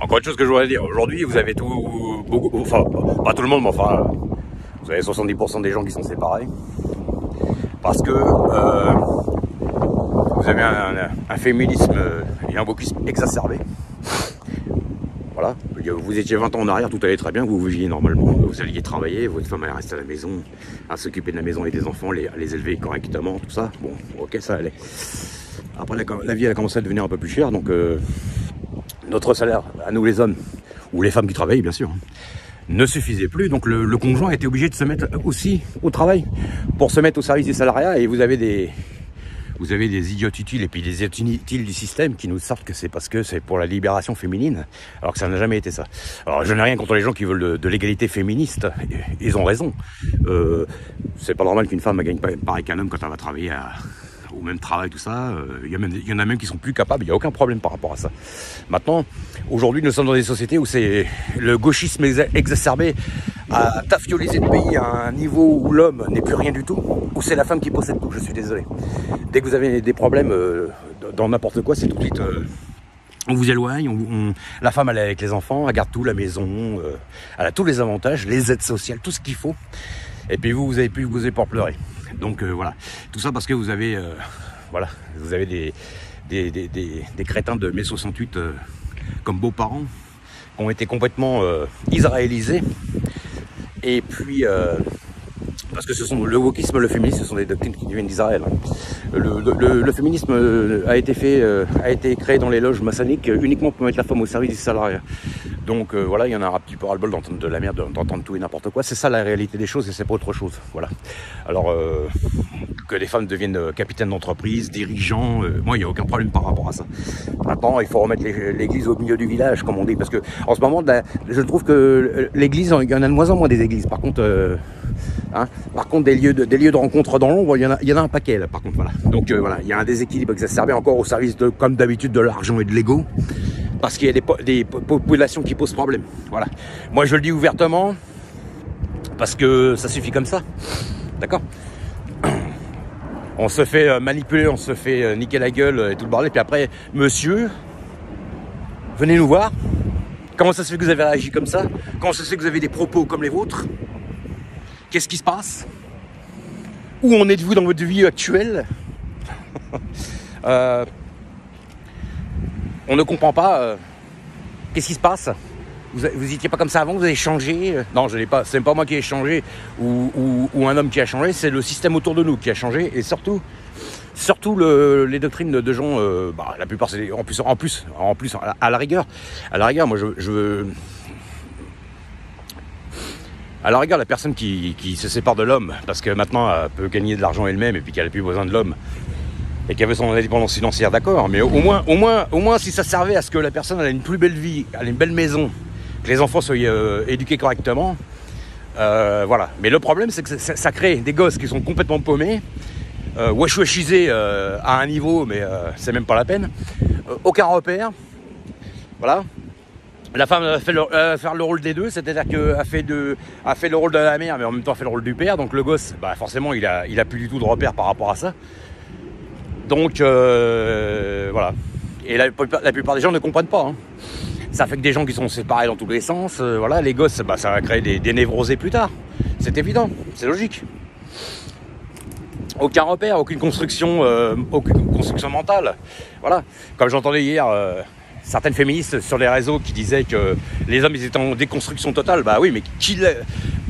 encore une chose que je voudrais dire, aujourd'hui vous avez beaucoup, enfin pas tout le monde, mais enfin vous avez 70% des gens qui sont séparés parce que vous avez un féminisme et un wokisme exacerbé. Voilà, vous étiez 20 ans en arrière, tout allait très bien, vous viviez normalement, vous alliez travailler, votre femme allait rester à la maison, à s'occuper de la maison et des enfants, les élever correctement, tout ça. Bon, ok, ça allait. Après, la vie elle a commencé à devenir un peu plus chère, donc notre salaire, à nous les hommes, ou les femmes qui travaillent bien sûr, ne suffisait plus, donc le conjoint était obligé de se mettre aussi au travail pour se mettre au service des salariats, et vous avez des idiotes utiles et puis des idiotes inutiles du système qui nous sortent que c'est parce que c'est pour la libération féminine, alors que ça n'a jamais été ça. Alors je n'ai rien contre les gens qui veulent de l'égalité féministe, ils ont raison. C'est pas normal qu'une femme gagne pareil qu'un homme quand elle va travailler au même travail, tout ça. Il y en a même qui sont plus capables, il n'y a aucun problème par rapport à ça. Maintenant, aujourd'hui, nous sommes dans des sociétés où c'est le gauchisme exacerbé à tafioliser le pays à un niveau où l'homme n'est plus rien du tout, où c'est la femme qui possède tout, je suis désolé. Dès que vous avez des problèmes dans n'importe quoi, c'est tout de suite... on vous éloigne, la femme elle est avec les enfants, elle garde tout, la maison, elle a tous les avantages, les aides sociales, tout ce qu'il faut. Et puis vous avez plus vous pour pleurer. Donc voilà, tout ça parce que vous avez, voilà, vous avez des crétins de mai 68 comme beaux-parents qui ont été complètement israélisés. Et puis, parce que ce sont le wokisme, le féminisme, ce sont des doctrines qui viennent d'Israël. Le féminisme a été créé dans les loges maçonniques uniquement pour mettre la femme au service des salariés. Donc voilà, il y en a un petit peu ras-le-bol d'entendre de la merde, d'entendre tout et n'importe quoi. C'est ça la réalité des choses et c'est pas autre chose. Voilà. Alors que les femmes deviennent capitaines d'entreprise, dirigeants, moi il n'y a aucun problème par rapport à ça. Maintenant, il faut remettre l'église au milieu du village, comme on dit, parce que en ce moment, je trouve que l'église, il y en a de moins en moins des églises. Par contre, des lieux de rencontre dans l'ombre, il y en a un paquet là. Par contre, voilà. Donc voilà, il y a un déséquilibre exacerbé encore au service comme d'habitude, de l'argent et de l'ego. Parce qu'il y a des populations qui posent problème. Voilà. Moi, je le dis ouvertement, parce que ça suffit comme ça. D'accord ? On se fait manipuler, on se fait niquer la gueule et tout le bordel. Puis après, monsieur, venez nous voir. Comment ça se fait que vous avez réagi comme ça ? Comment ça se fait que vous avez des propos comme les vôtres ? Qu'est-ce qui se passe ? Où en êtes-vous dans votre vie actuelle ? On ne comprend pas. Qu'est-ce qui se passe ? Vous n'étiez pas comme ça avant, vous avez changé ? Non, je l'ai pas. C'est pas moi qui ai changé ou un homme qui a changé. C'est le système autour de nous qui a changé. Et surtout les doctrines de gens. La plupart, c'est en plus à la rigueur. Moi, je veux. À la rigueur, la personne qui se sépare de l'homme parce que maintenant elle peut gagner de l'argent elle-même et puis qu'elle n'a plus besoin de l'homme. Et qu'elle veut son indépendance financière, d'accord, mais au moins si ça servait à ce que la personne elle ait une plus belle vie, elle ait une belle maison, que les enfants soient éduqués correctement, voilà. Mais le problème, c'est que ça crée des gosses qui sont complètement paumés, wesh-weshisés à un niveau, mais c'est même pas la peine, aucun repère, voilà. La femme va faire le rôle des deux, c'est-à-dire qu'elle fait le rôle de la mère, mais en même temps elle fait le rôle du père, donc le gosse, forcément, il a plus du tout de repère par rapport à ça. Donc voilà. Et la plupart des gens ne comprennent pas. Ça fait que des gens qui sont séparés dans tous les sens, voilà, les gosses, ça va créer des névrosés plus tard. C'est évident, c'est logique. Aucun repère, aucune construction mentale. Voilà. Comme j'entendais hier certaines féministes sur les réseaux qui disaient que les hommes ils étaient en déconstruction totale. Bah oui, mais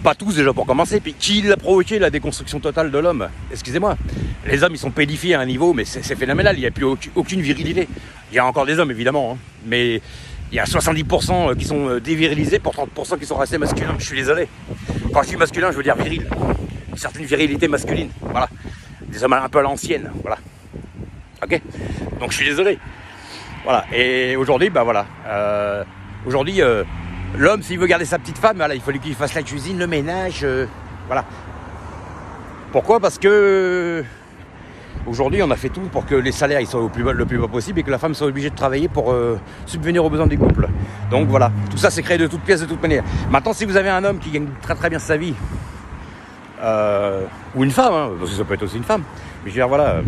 pas tous déjà pour commencer, puis qui l'a provoqué la déconstruction totale de l'homme ? Excusez-moi. Les hommes ils sont pédifiés à un niveau, mais c'est phénoménal, il n'y a plus aucune virilité. Il y a encore des hommes évidemment, mais il y a 70% qui sont dévirilisés pour 30% qui sont restés masculins. Je suis désolé. Quand je dis masculin, je veux dire viril. Une certaine virilité masculine. Voilà. Des hommes un peu à l'ancienne. Voilà. Ok ? Donc je suis désolé. Voilà. Et aujourd'hui, voilà. Aujourd'hui, l'homme, s'il veut garder sa petite femme, voilà, il faut qu'il fasse la cuisine, le ménage. Voilà. Pourquoi ? Parce que aujourd'hui, on a fait tout pour que les salaires ils soient le plus bas possible et que la femme soit obligée de travailler pour subvenir aux besoins du couple. Donc voilà, tout ça c'est créé de toutes pièces, de toute manière. Maintenant, si vous avez un homme qui gagne très très bien sa vie, ou une femme, parce que ça peut être aussi une femme, mais je veux dire, voilà,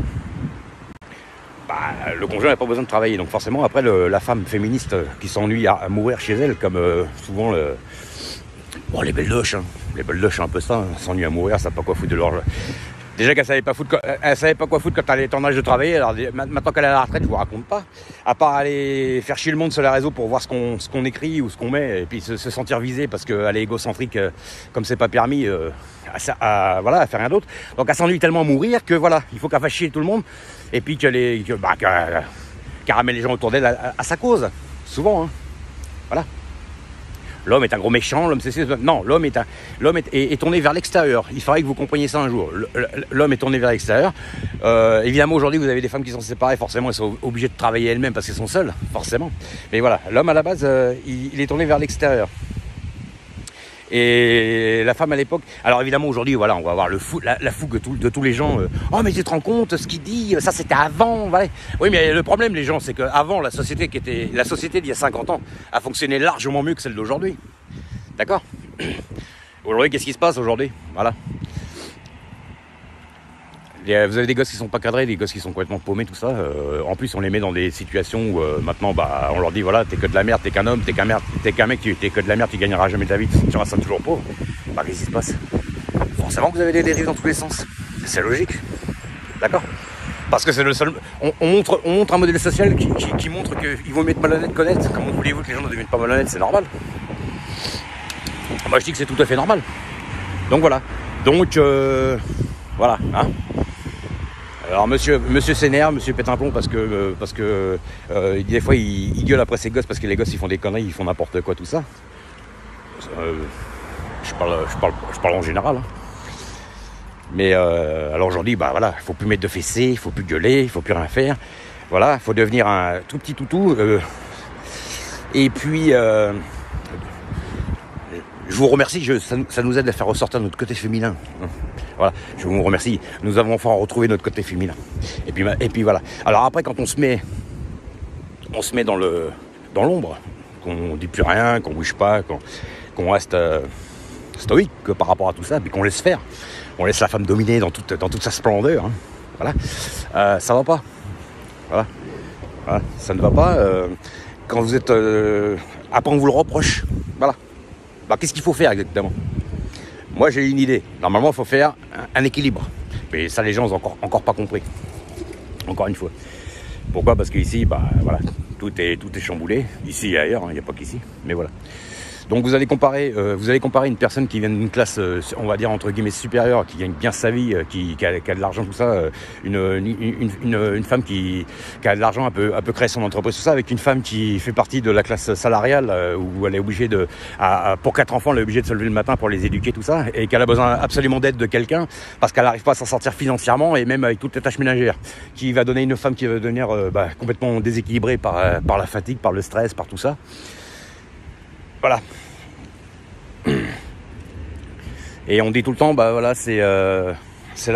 le conjoint n'a pas besoin de travailler. Donc forcément, après, la femme féministe qui s'ennuie à mourir chez elle, comme souvent bon, les belles doches, hein. Les belles doches, c'est un peu ça, hein. S'ennuient à mourir, ça n'a pas quoi foutre de leur... Déjà qu'elle savait pas foutre, elle savait pas quoi foutre quand elle était en âge de travailler. Alors maintenant qu'elle est à la retraite, je vous raconte pas. À part aller faire chier le monde sur les réseaux pour voir ce qu'on écrit ou ce qu'on met, et puis se sentir visé parce qu'elle est égocentrique, comme c'est pas permis, voilà, à faire rien d'autre. Donc elle s'ennuie tellement à mourir que voilà, il faut qu'elle fasse chier tout le monde, et puis qu'elle ramène les gens autour d'elle à sa cause. Souvent, hein. Voilà. L'homme est un gros méchant, l'homme c'est... Non, l'homme est tourné vers l'extérieur. Il faudrait que vous compreniez ça un jour. L'homme est tourné vers l'extérieur. Évidemment, aujourd'hui, vous avez des femmes qui sont séparées. Forcément, elles sont obligées de travailler elles-mêmes parce qu'elles sont seules, forcément. Mais voilà, l'homme, à la base, il est tourné vers l'extérieur. Et la femme à l'époque... Alors évidemment, aujourd'hui, voilà, on va avoir la fougue de tous les gens. Oh, mais tu te rends compte, ce qu'il dit, ça c'était avant. Voilà. Oui, mais le problème, les gens, c'est qu'avant, la société d'il y a 50 ans a fonctionné largement mieux que celle d'aujourd'hui. D'accord? Aujourd'hui, qu'est-ce qui se passe aujourd'hui? Voilà. Vous avez des gosses qui sont pas cadrés, des gosses qui sont complètement paumés, tout ça. En plus, on les met dans des situations où maintenant, bah, on leur dit voilà, t'es que de la merde, t'es qu'un homme, t'es qu'un mec, t'es que de la merde, tu gagneras jamais ta vie, tu seras toujours pauvre. Bah, qu'est-ce qui se passe? Forcément que vous avez des dérives dans tous les sens. C'est logique. D'accord? Parce que c'est le seul. On montre un modèle social qui montre qu'il vaut mieux être malhonnête qu'honnête. Comment voulez-vous que les gens ne deviennent pas malhonnêtes? C'est normal. Moi, je dis que c'est tout à fait normal. Donc voilà. Donc voilà. Hein. Alors monsieur s'énerve, monsieur pète un plomb parce que des fois il gueule après ses gosses parce que les gosses ils font des conneries, ils font n'importe quoi, tout ça. Je parle en général. Hein. Mais alors aujourd'hui, bah voilà, il faut plus mettre de fessées, il faut plus gueuler, il faut plus rien faire. Voilà, il faut devenir un tout petit toutou. Et puis je vous remercie, ça nous aide à faire ressortir notre côté féminin. Voilà, je vous remercie. Nous avons enfin retrouvé notre côté féminin. Et puis voilà. Alors après, quand on se met dans l'ombre, qu'on dit plus rien, qu'on bouge pas, qu'on reste stoïque par rapport à tout ça, puis qu'on laisse faire, on laisse la femme dominer dans toute sa splendeur. Hein. Voilà, ça va pas. Voilà, ça ne va pas. Quand vous êtes, après on vous le reproche. Voilà. Bah, qu'est-ce qu'il faut faire exactement? Moi j'ai une idée. Normalement il faut faire un équilibre. Mais ça les gens n'ont encore pas compris. Encore une fois. Pourquoi? Parce qu'ici, bah voilà, tout est chamboulé. Ici et ailleurs, il n'y a pas qu'ici. Mais voilà. Donc vous allez comparer une personne qui vient d'une classe, on va dire entre guillemets supérieure, qui gagne bien sa vie, qui a de l'argent, tout ça, une femme qui a de l'argent, un peu créer son entreprise, tout ça, avec une femme qui fait partie de la classe salariale, où elle est obligée pour 4 enfants, elle est obligée de se lever le matin pour les éduquer, tout ça, et qu'elle a besoin absolument d'aide de quelqu'un, parce qu'elle n'arrive pas à s'en sortir financièrement, et même avec toutes les tâches ménagères, qui va donner une femme qui va devenir complètement déséquilibrée par la fatigue, par le stress, par tout ça. Voilà. Et on dit tout le temps, bah voilà, c'est la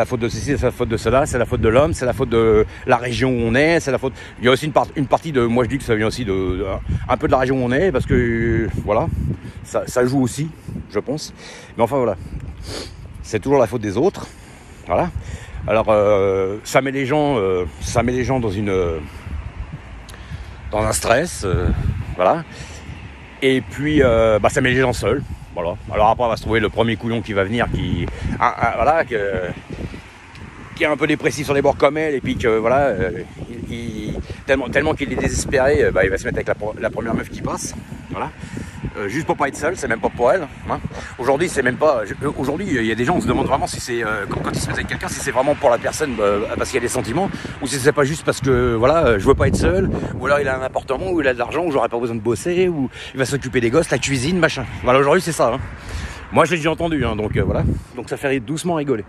faute de ceci, c'est la faute de cela, c'est la faute de l'homme, c'est la faute de la région où on est, c'est la faute. Il y a aussi une partie de, moi je dis que ça vient aussi un peu de la région où on est, parce que voilà, ça joue aussi, je pense. Mais enfin voilà, c'est toujours la faute des autres. Voilà. Alors ça met les gens dans un stress, voilà. Et puis, ça met les gens seuls. Voilà. Alors après, on va se trouver le premier couillon qui va venir, qui est un peu dépressif sur les bords comme elle, et puis que voilà, tellement qu'il est désespéré, il va se mettre avec la première meuf qui passe. Voilà. Juste pour pas être seul, c'est même pas pour elle. Hein. Aujourd'hui, c'est même pas. Aujourd'hui, il y a des gens, on se demande vraiment si c'est quand ils se mettent avec quelqu'un, si c'est vraiment pour la personne parce qu'il y a des sentiments, ou si c'est pas juste parce que voilà, je veux pas être seul, ou alors il a un appartement, ou il a de l'argent, ou j'aurais pas besoin de bosser, ou il va s'occuper des gosses, la cuisine, machin. Voilà, aujourd'hui c'est ça. Hein. Moi, je l'ai déjà entendu, hein, donc voilà. Donc ça fait doucement rigoler.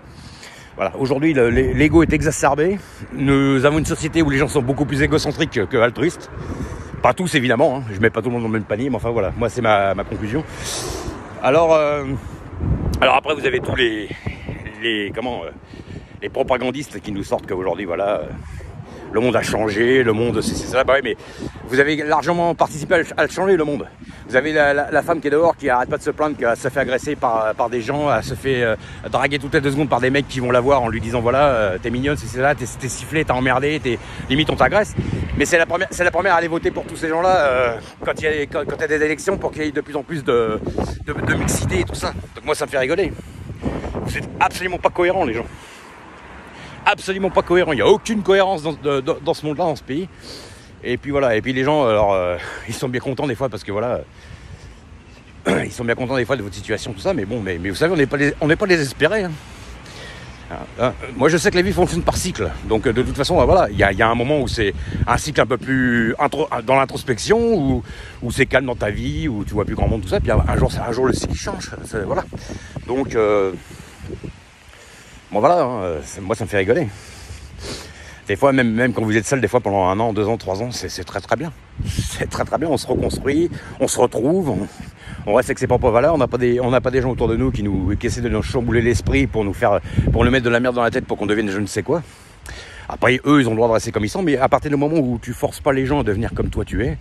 Voilà, aujourd'hui l'ego est exacerbé. Nous avons une société où les gens sont beaucoup plus égocentriques que altruistes. Pas tous évidemment, hein. Je mets pas tout le monde dans le même panier, mais enfin voilà, moi c'est ma conclusion. Alors après vous avez tous les propagandistes qui nous sortent qu'aujourd'hui voilà, le monde a changé, le monde c'est ça, bah oui, mais vous avez largement participé à changer le monde. Vous avez la femme qui est dehors, qui arrête pas de se plaindre, qu'elle se fait agresser par des gens, elle se fait draguer toutes les 2 secondes par des mecs qui vont la voir en lui disant voilà, t'es mignonne, c'est là, t'es sifflé, t'as emmerdé, limite on t'agresse. Mais c'est la première à aller voter pour tous ces gens-là quand il y a des élections pour qu'il y ait de plus en plus de mixité et tout ça. Donc moi ça me fait rigoler. Vous êtes absolument pas cohérents les gens. Absolument pas cohérents. Il n'y a aucune cohérence dans ce monde-là, dans ce pays. Et puis voilà, et puis les gens, alors, ils sont bien contents des fois parce que voilà, ils sont bien contents des fois de votre situation, tout ça, mais bon, mais vous savez, on n'est pas désespérés. Moi, je sais que la vie fonctionne par cycle, donc de toute façon, voilà, il y a un moment où c'est un cycle un peu plus dans l'introspection, où c'est calme dans ta vie, où tu vois plus grand monde, tout ça, puis un jour le cycle change, voilà. Donc, bon voilà, moi ça me fait rigoler. Des fois, même quand vous êtes seul, des fois pendant 1 an, 2 ans, 3 ans, c'est très très bien. C'est très très bien, on se reconstruit, on se retrouve, on reste avec ses propres valeurs, on n'a pas des gens autour de nous qui essaient de nous chambouler l'esprit pour nous mettre de la merde dans la tête pour qu'on devienne je ne sais quoi. Après, eux, ils ont le droit de rester comme ils sont, mais à partir du moment où tu forces pas les gens à devenir comme toi tu es,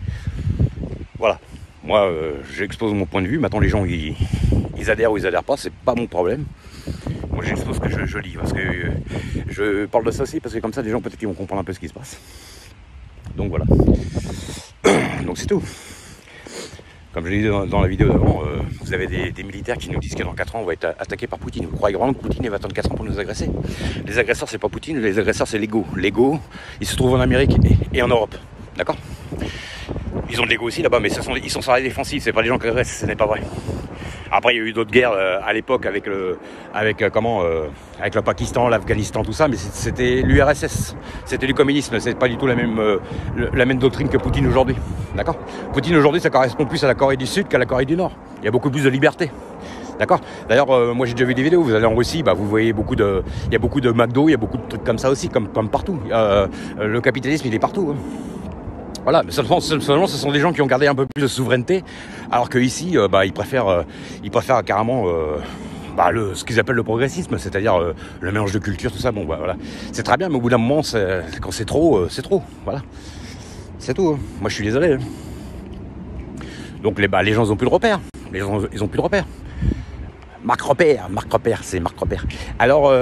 voilà. Moi, j'expose mon point de vue. Maintenant, les gens, ils adhèrent ou ils adhèrent pas, c'est pas mon problème. Moi, j'expose ce que je lis, parce que je parle de ça aussi, parce que comme ça, les gens, peut-être qu'ils vont comprendre un peu ce qui se passe. Donc, voilà. Donc, c'est tout. Comme je l'ai dit dans la vidéo d'avant, vous avez des militaires qui nous disent que dans 4 ans, on va être attaqué par Poutine. Vous croyez vraiment que Poutine va attendre 4 ans pour nous agresser? Les agresseurs, c'est pas Poutine, les agresseurs, c'est l'ego. L'ego, il se trouve en Amérique et en Europe. D'accord? Ils ont de l'ego aussi là-bas, mais ils sont sur la défensive, c'est pas les gens qui agressent, ce n'est pas vrai. Après, il y a eu d'autres guerres à l'époque avec le Pakistan, l'Afghanistan, tout ça, mais c'était l'URSS, c'était du communisme, c'est pas du tout la même doctrine que Poutine aujourd'hui. D'accord? Poutine aujourd'hui, ça correspond plus à la Corée du Sud qu'à la Corée du Nord. Il y a beaucoup plus de liberté. D'accord? D'ailleurs, moi j'ai déjà vu des vidéos, vous allez en Russie, vous voyez il y a beaucoup de McDo, il y a beaucoup de trucs comme ça aussi, comme partout. Le capitalisme, il est partout. Hein. Voilà, mais seulement ce sont des gens qui ont gardé un peu plus de souveraineté, alors qu'ici, ils préfèrent carrément ce qu'ils appellent le progressisme, c'est-à-dire le mélange de culture, tout ça. Bon, voilà, c'est très bien, mais au bout d'un moment, quand c'est trop, voilà, c'est tout. Hein. Moi, je suis désolé. Hein. Donc, les gens, ils ont plus de repères. Les gens, ils ont plus de repères. Marc Repère. Alors,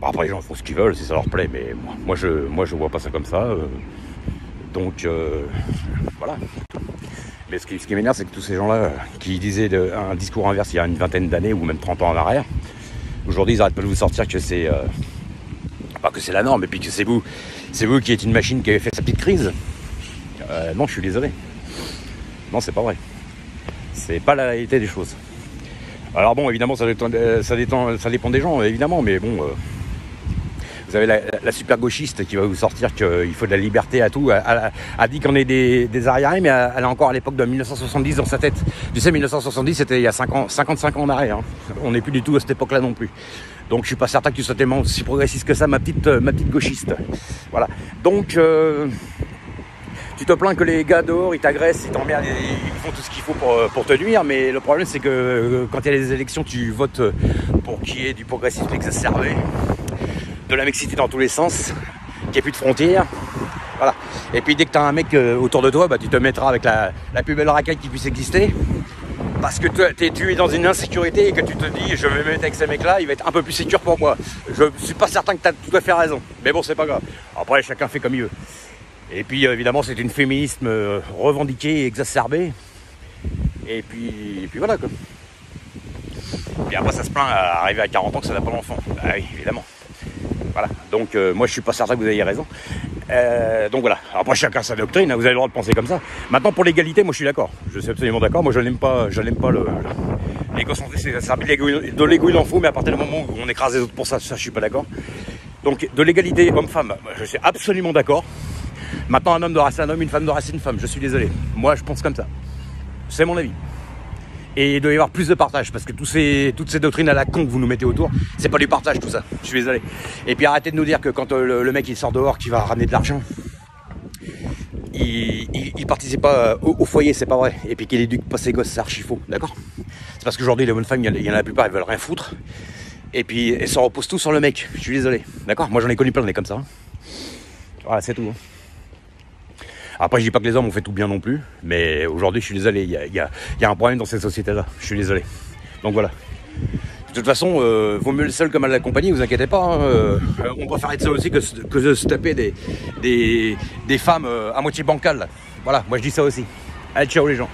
après, les gens font ce qu'ils veulent, si ça leur plaît, mais moi, je vois pas ça comme ça. Donc, voilà. Mais ce qui m'énerve, c'est que tous ces gens-là qui disaient un discours inverse il y a une 20aine d'années ou même 30 ans en arrière, aujourd'hui, ils n'arrêtent pas de vous sortir que c'est pas que c'est la norme, et puis que c'est vous qui êtes une machine qui avait fait sa petite crise. Non, je suis désolé. Non, c'est pas vrai. C'est pas la réalité des choses. Alors bon, évidemment, ça dépend des gens, évidemment, mais bon... Vous avez la super gauchiste qui va vous sortir qu'il faut de la liberté à tout. Elle a dit qu'on est des arriérés, mais elle est encore à l'époque de 1970 dans sa tête. Tu sais, 1970, c'était il y a 55 ans en arrière. Hein. On n'est plus du tout à cette époque-là non plus. Donc, je suis pas certain que tu sois tellement aussi progressiste que ça, ma petite gauchiste. Voilà. Donc, tu te plains que les gars dehors, ils t'agressent, ils t'emmerdent, ils font tout ce qu'il faut pour te nuire. Mais le problème, c'est que quand il y a les élections, tu votes pour qu'il y ait du progressisme exacerbé. De la mixité dans tous les sens, qu'il n'y ait plus de frontières, voilà. Et puis dès que tu as un mec autour de toi, tu te mettras avec la plus belle raquette qui puisse exister, parce que tu es dans une insécurité et que tu te dis je vais me mettre avec ces mecs-là, il va être un peu plus sécure pour moi. Je suis pas certain que tu as tout à fait raison, mais bon, c'est pas grave. Après, chacun fait comme il veut. Et puis évidemment, c'est une féminisme revendiqué et exacerbé. Et puis voilà quoi. Et après, ça se plaint à arriver à 40 ans que ça n'a pas d'enfant. Bah oui, évidemment. Voilà, donc moi je suis pas certain que vous ayez raison. Donc voilà, après chacun sa doctrine, hein, vous avez le droit de penser comme ça. Maintenant pour l'égalité, moi je suis d'accord, je suis absolument d'accord. Moi je n'aime pas l'égocentrisme, de l'égo il en faut, mais à partir du moment où on écrase les autres pour ça je suis pas d'accord. Donc de l'égalité homme-femme, je suis absolument d'accord. Maintenant un homme doit rester un homme, une femme doit rester une femme, je suis désolé. Moi je pense comme ça, c'est mon avis. Et il doit y avoir plus de partage, parce que toutes ces doctrines à la con que vous nous mettez autour, c'est pas du partage tout ça, je suis désolé. Et puis arrêtez de nous dire que quand le mec il sort dehors, qu'il va ramener de l'argent, il participe pas au foyer, c'est pas vrai. Et puis qu'il éduque pas ses gosses, c'est archi faux, d'accord? C'est parce qu'aujourd'hui les bonnes femmes, il y en a la plupart, elles veulent rien foutre. Et puis elles se reposent tout sur le mec, je suis désolé, d'accord? Moi j'en ai connu plein, on est comme ça. Hein. Voilà, c'est tout. Hein. Après, je dis pas que les hommes ont fait tout bien non plus, mais aujourd'hui, je suis désolé, il y a un problème dans cette société-là. Je suis désolé. Donc voilà. De toute façon, vaut mieux le seul que mal accompagné, vous inquiétez pas. Hein, on préfère être seul aussi que de se taper des femmes à moitié bancales. Voilà, moi je dis ça aussi. Allez, ciao les gens.